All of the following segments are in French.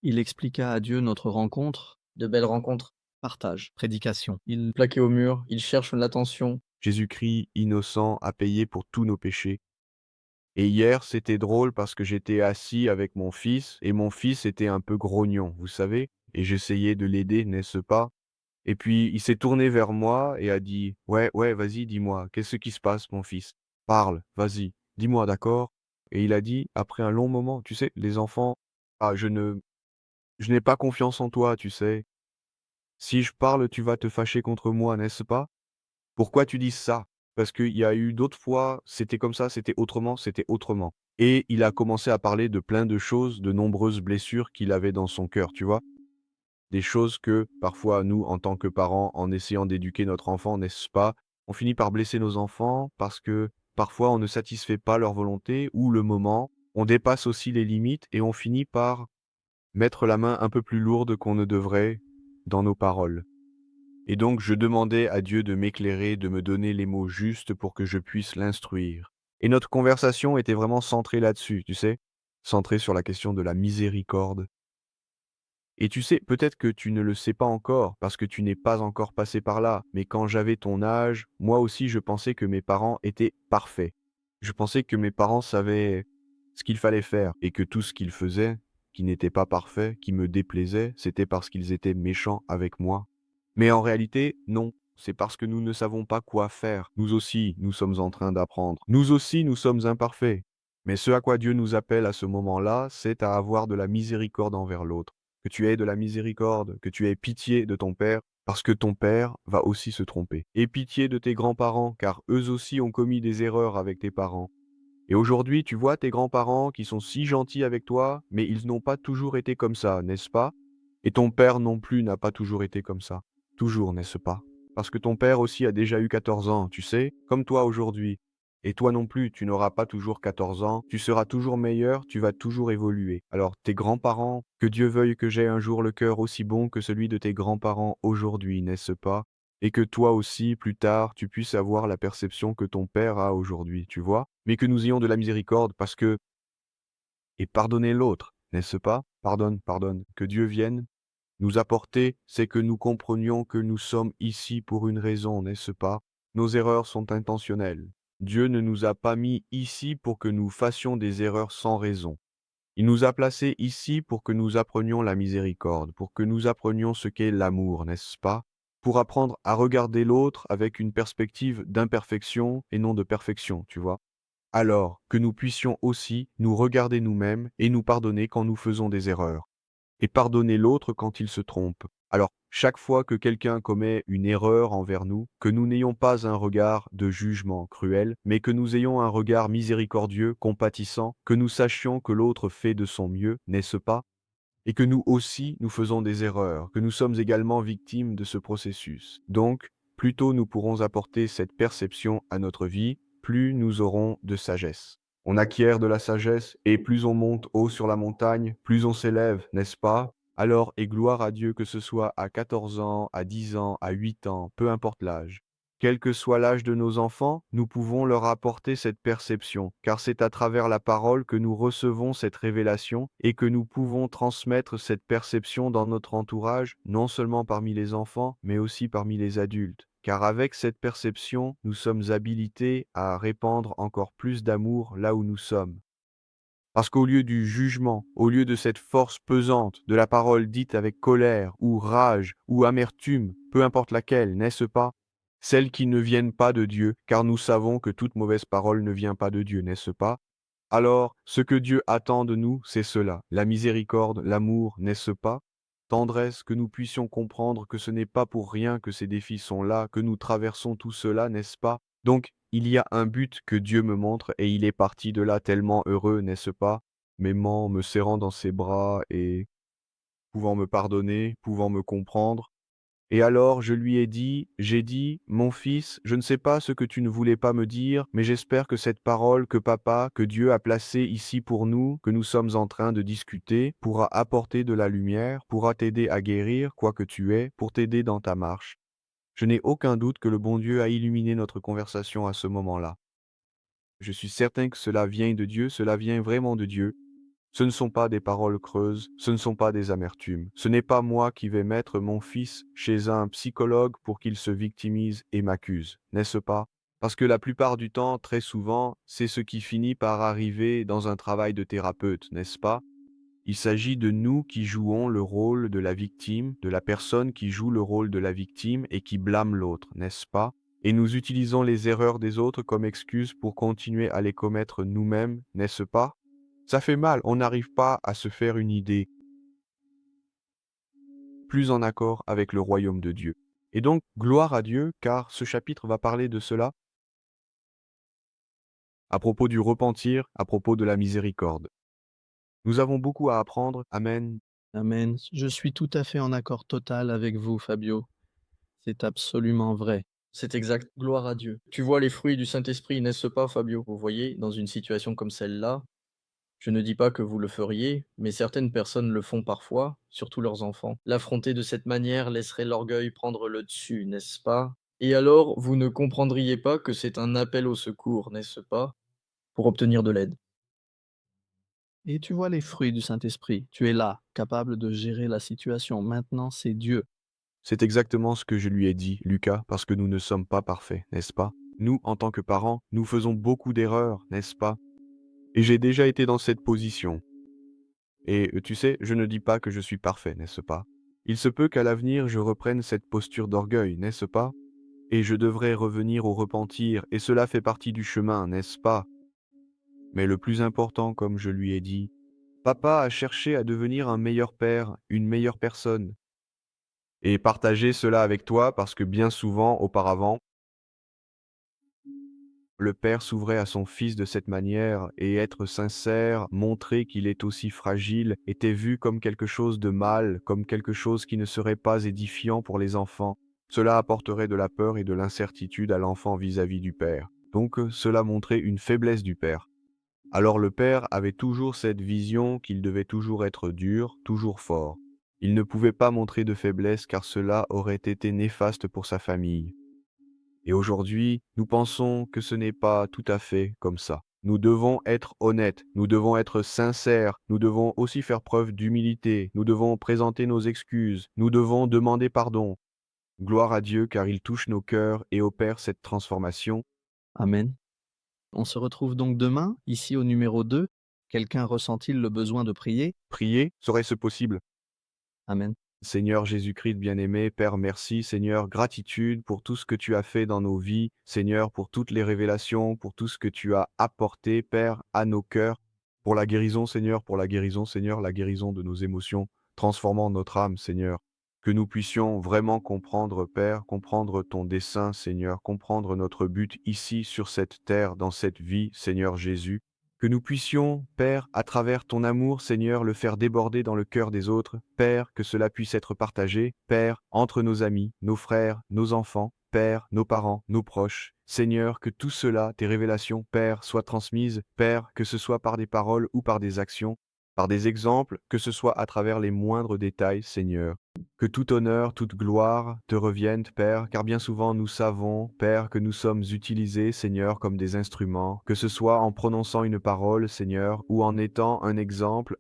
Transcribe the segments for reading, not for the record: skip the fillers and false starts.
Il expliqua à Dieu notre rencontre, De belles rencontres. partage, prédication. Il plaquait au mur, il cherche l'attention. Jésus-Christ innocent a payé pour tous nos péchés. Et hier, c'était drôle parce que j'étais assis avec mon fils et mon fils était un peu grognon, vous savez, et j'essayais de l'aider, n'est-ce pas? Et puis il s'est tourné vers moi et a dit: «Ouais, ouais, vas-y, dis-moi, qu'est-ce qui se passe mon fils? Parle, vas-y, dis-moi, d'accord?» Et il a dit, après un long moment, tu sais, les enfants: «Ah, je n'ai pas confiance en toi, tu sais. Si je parle, tu vas te fâcher contre moi, n'est-ce pas? Pourquoi tu dis ça? Parce qu'il y a eu d'autres fois, c'était comme ça, c'était autrement, c'était autrement». Et il a commencé à parler de plein de choses, de nombreuses blessures qu'il avait dans son cœur, tu vois? Des choses que, parfois, nous, en tant que parents, en essayant d'éduquer notre enfant, n'est-ce pas, on finit par blesser nos enfants parce que, parfois, on ne satisfait pas leur volonté ou le moment, on dépasse aussi les limites et on finit par mettre la main un peu plus lourde qu'on ne devrait dans nos paroles. Et donc je demandais à Dieu de m'éclairer, de me donner les mots justes pour que je puisse l'instruire. Et notre conversation était vraiment centrée là-dessus, tu sais? Centrée sur la question de la miséricorde. Et tu sais, peut-être que tu ne le sais pas encore, parce que tu n'es pas encore passé par là, mais quand j'avais ton âge, moi aussi je pensais que mes parents étaient parfaits. Je pensais que mes parents savaient ce qu'il fallait faire, et que tout ce qu'ils faisaient, qui n'était pas parfait, qui me déplaisait, c'était parce qu'ils étaient méchants avec moi. Mais en réalité, non. C'est parce que nous ne savons pas quoi faire. Nous aussi, nous sommes en train d'apprendre. Nous aussi, nous sommes imparfaits. Mais ce à quoi Dieu nous appelle à ce moment-là, c'est à avoir de la miséricorde envers l'autre. Que tu aies de la miséricorde, que tu aies pitié de ton père, parce que ton père va aussi se tromper. Et pitié de tes grands-parents, car eux aussi ont commis des erreurs avec tes parents. Et aujourd'hui, tu vois tes grands-parents qui sont si gentils avec toi, mais ils n'ont pas toujours été comme ça, n'est-ce pas? Et ton père non plus n'a pas toujours été comme ça. Toujours, n'est-ce pas? Parce que ton père aussi a déjà eu 14 ans, tu sais, comme toi aujourd'hui. Et toi non plus, tu n'auras pas toujours 14 ans, tu seras toujours meilleur, tu vas toujours évoluer. Alors tes grands-parents, que Dieu veuille que j'aie un jour le cœur aussi bon que celui de tes grands-parents aujourd'hui, n'est-ce pas? Et que toi aussi, plus tard, tu puisses avoir la perception que ton père a aujourd'hui, tu vois? Mais que nous ayons de la miséricorde parce que et pardonner l'autre, n'est-ce pas? Pardonne, pardonne. Que Dieu vienne nous apporter, c'est que nous comprenions que nous sommes ici pour une raison, n'est-ce pas? Nos erreurs sont intentionnelles. Dieu ne nous a pas mis ici pour que nous fassions des erreurs sans raison. Il nous a placés ici pour que nous apprenions la miséricorde, pour que nous apprenions ce qu'est l'amour, n'est-ce pas? Pour apprendre à regarder l'autre avec une perspective d'imperfection et non de perfection, tu vois? Alors que nous puissions aussi nous regarder nous-mêmes et nous pardonner quand nous faisons des erreurs et pardonner l'autre quand il se trompe. Alors, chaque fois que quelqu'un commet une erreur envers nous, que nous n'ayons pas un regard de jugement cruel, mais que nous ayons un regard miséricordieux, compatissant, que nous sachions que l'autre fait de son mieux, n'est-ce pas? Et que nous aussi, nous faisons des erreurs, que nous sommes également victimes de ce processus. Donc, plus tôt nous pourrons apporter cette perception à notre vie, plus nous aurons de sagesse. On acquiert de la sagesse, et plus on monte haut sur la montagne, plus on s'élève, n'est-ce pas? Alors, et gloire à Dieu que ce soit à 14 ans, à 10 ans, à 8 ans, peu importe l'âge. Quel que soit l'âge de nos enfants, nous pouvons leur apporter cette perception, car c'est à travers la parole que nous recevons cette révélation et que nous pouvons transmettre cette perception dans notre entourage, non seulement parmi les enfants, mais aussi parmi les adultes. Car avec cette perception, nous sommes habilités à répandre encore plus d'amour là où nous sommes. Parce qu'au lieu du jugement, au lieu de cette force pesante de la parole dite avec colère ou rage ou amertume, peu importe laquelle, n'est-ce pas? Celles qui ne viennent pas de Dieu, car nous savons que toute mauvaise parole ne vient pas de Dieu, n'est-ce pas? Alors, ce que Dieu attend de nous, c'est cela, la miséricorde, l'amour, n'est-ce pas? Tendresse, que nous puissions comprendre que ce n'est pas pour rien que ces défis sont là, que nous traversons tout cela, n'est-ce pas? Donc, il y a un but que Dieu me montre et il est parti de là tellement heureux, n'est-ce pas? M'aimant, me serrant dans ses bras et pouvant me pardonner, pouvant me comprendre. Et alors je lui ai dit, j'ai dit, mon fils, je ne sais pas ce que tu ne voulais pas me dire, mais j'espère que cette parole que papa, que Dieu a placée ici pour nous, que nous sommes en train de discuter, pourra apporter de la lumière, pourra t'aider à guérir, quoi que tu es, pour t'aider dans ta marche. Je n'ai aucun doute que le bon Dieu a illuminé notre conversation à ce moment-là. Je suis certain que cela vient de Dieu, cela vient vraiment de Dieu. Ce ne sont pas des paroles creuses, ce ne sont pas des amertumes. Ce n'est pas moi qui vais mettre mon fils chez un psychologue pour qu'il se victimise et m'accuse, n'est-ce pas? Parce que la plupart du temps, très souvent, c'est ce qui finit par arriver dans un travail de thérapeute, n'est-ce pas? Il s'agit de nous qui jouons le rôle de la victime, de la personne qui joue le rôle de la victime et qui blâme l'autre, n'est-ce pas? Et nous utilisons les erreurs des autres comme excuse pour continuer à les commettre nous-mêmes, n'est-ce pas? Ça fait mal, on n'arrive pas à se faire une idée plus en accord avec le royaume de Dieu. Et donc, gloire à Dieu, car ce chapitre va parler de cela, à propos du repentir, à propos de la miséricorde. Nous avons beaucoup à apprendre, amen. Amen. Je suis tout à fait en accord total avec vous, Fabio. C'est absolument vrai. C'est exact, gloire à Dieu. Tu vois les fruits du Saint-Esprit, n'est-ce pas, Fabio? Vous voyez, dans une situation comme celle-là, je ne dis pas que vous le feriez, mais certaines personnes le font parfois, surtout leurs enfants. L'affronter de cette manière laisserait l'orgueil prendre le dessus, n'est-ce pas? Et alors, vous ne comprendriez pas que c'est un appel au secours, n'est-ce pas? Pour obtenir de l'aide. Et tu vois les fruits du Saint-Esprit. Tu es là, capable de gérer la situation. Maintenant, c'est Dieu. C'est exactement ce que je lui ai dit, Lucas, parce que nous ne sommes pas parfaits, n'est-ce pas? Nous, en tant que parents, nous faisons beaucoup d'erreurs, n'est-ce pas? Et j'ai déjà été dans cette position. Et tu sais, je ne dis pas que je suis parfait, n'est-ce pas? Il se peut qu'à l'avenir je reprenne cette posture d'orgueil, n'est-ce pas? Et je devrais revenir au repentir, et cela fait partie du chemin, n'est-ce pas? Mais le plus important, comme je lui ai dit, papa a cherché à devenir un meilleur père, une meilleure personne. Et partager cela avec toi parce que bien souvent, auparavant, le père s'ouvrait à son fils de cette manière et être sincère, montrer qu'il est aussi fragile, était vu comme quelque chose de mal, comme quelque chose qui ne serait pas édifiant pour les enfants. Cela apporterait de la peur et de l'incertitude à l'enfant vis-à-vis du père. Donc cela montrait une faiblesse du père. Alors le père avait toujours cette vision qu'il devait toujours être dur, toujours fort. Il ne pouvait pas montrer de faiblesse car cela aurait été néfaste pour sa famille. Et aujourd'hui, nous pensons que ce n'est pas tout à fait comme ça. Nous devons être honnêtes, nous devons être sincères, nous devons aussi faire preuve d'humilité, nous devons présenter nos excuses, nous devons demander pardon. Gloire à Dieu car il touche nos cœurs et opère cette transformation. Amen. On se retrouve donc demain, ici au numéro 2. Quelqu'un ressent-il le besoin de prier? Prier, serait-ce possible? Amen. Seigneur Jésus-Christ bien-aimé, Père, merci, Seigneur, gratitude pour tout ce que tu as fait dans nos vies, Seigneur, pour toutes les révélations, pour tout ce que tu as apporté, Père, à nos cœurs, pour la guérison, Seigneur, la guérison de nos émotions, transformant notre âme, Seigneur. Que nous puissions vraiment comprendre, Père, comprendre ton dessein, Seigneur, comprendre notre but ici sur cette terre, dans cette vie, Seigneur Jésus. Que nous puissions, Père, à travers ton amour, Seigneur, le faire déborder dans le cœur des autres. Père, que cela puisse être partagé, Père, entre nos amis, nos frères, nos enfants, Père, nos parents, nos proches. Seigneur, que tout cela, tes révélations, Père, soient transmises, Père, que ce soit par des paroles ou par des actions, par des exemples, que ce soit à travers les moindres détails, Seigneur. Que tout honneur, toute gloire te reviennent, Père, car bien souvent nous savons, Père, que nous sommes utilisés, Seigneur, comme des instruments, que ce soit en prononçant une parole, Seigneur, ou en étant un exemple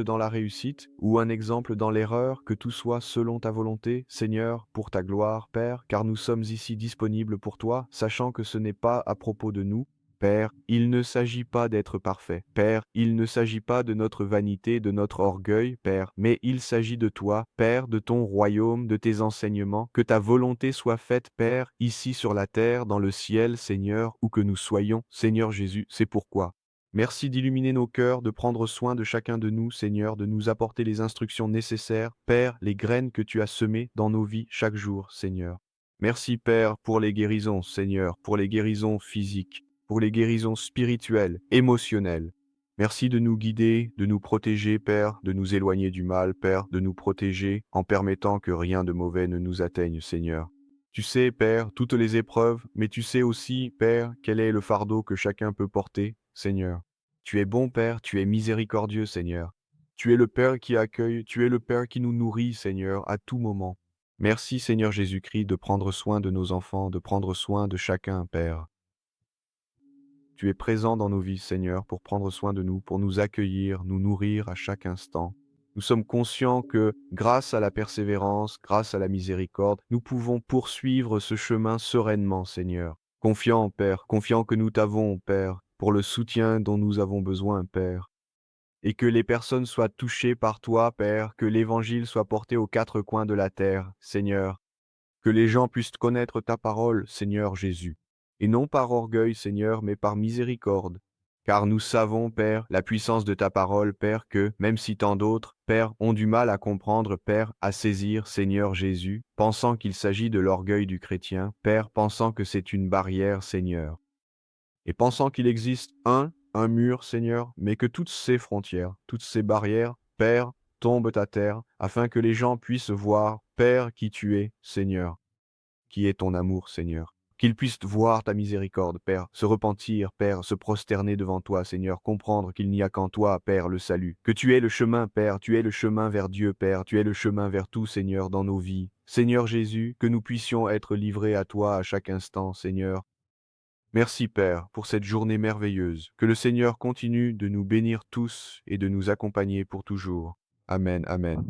dans la réussite, ou un exemple dans l'erreur, que tout soit selon ta volonté, Seigneur, pour ta gloire, Père, car nous sommes ici disponibles pour toi, sachant que ce n'est pas à propos de nous, Père, il ne s'agit pas d'être parfait. Père, il ne s'agit pas de notre vanité, de notre orgueil, Père, mais il s'agit de toi, Père, de ton royaume, de tes enseignements. Que ta volonté soit faite, Père, ici sur la terre, dans le ciel, Seigneur, où que nous soyons, Seigneur Jésus, c'est pourquoi. Merci d'illuminer nos cœurs, de prendre soin de chacun de nous, Seigneur, de nous apporter les instructions nécessaires, Père, les graines que tu as semées dans nos vies chaque jour, Seigneur. Merci, Père, pour les guérisons, Seigneur, pour les guérisons physiques, pour les guérisons spirituelles, émotionnelles. Merci de nous guider, de nous protéger, Père, de nous éloigner du mal, Père, de nous protéger en permettant que rien de mauvais ne nous atteigne, Seigneur. Tu sais, Père, toutes les épreuves, mais tu sais aussi, Père, quel est le fardeau que chacun peut porter, Seigneur. Tu es bon, Père, tu es miséricordieux, Seigneur. Tu es le Père qui accueille, tu es le Père qui nous nourrit, Seigneur, à tout moment. Merci, Seigneur Jésus-Christ, de prendre soin de nos enfants, de prendre soin de chacun, Père. tu es présent dans nos vies, Seigneur, pour prendre soin de nous, pour nous accueillir, nous nourrir à chaque instant. Nous sommes conscients que, grâce à la persévérance, grâce à la miséricorde, nous pouvons poursuivre ce chemin sereinement, Seigneur. Confiant, Père, confiant que nous t'avons, Père, pour le soutien dont nous avons besoin, Père. Et que les personnes soient touchées par toi, Père, que l'Évangile soit porté aux quatre coins de la terre, Seigneur. Que les gens puissent connaître ta parole, Seigneur Jésus. Et non par orgueil, Seigneur, mais par miséricorde. Car nous savons, Père, la puissance de ta parole, Père, que, même si tant d'autres, Père, ont du mal à comprendre, Père, à saisir, Seigneur Jésus, pensant qu'il s'agit de l'orgueil du chrétien, Père, pensant que c'est une barrière, Seigneur. Et pensant qu'il existe un mur, Seigneur, mais que toutes ces frontières, toutes ces barrières, Père, tombent à terre, afin que les gens puissent voir, Père, qui tu es, Seigneur, qui est ton amour, Seigneur. Qu'ils puissent voir ta miséricorde, Père, se repentir, Père, se prosterner devant toi, Seigneur, comprendre qu'il n'y a qu'en toi, Père, le salut. Que tu es le chemin, Père, tu es le chemin vers Dieu, Père, tu es le chemin vers tout, Seigneur, dans nos vies. Seigneur Jésus, que nous puissions être livrés à toi à chaque instant, Seigneur. Merci Père pour cette journée merveilleuse. Que le Seigneur continue de nous bénir tous et de nous accompagner pour toujours. Amen, amen.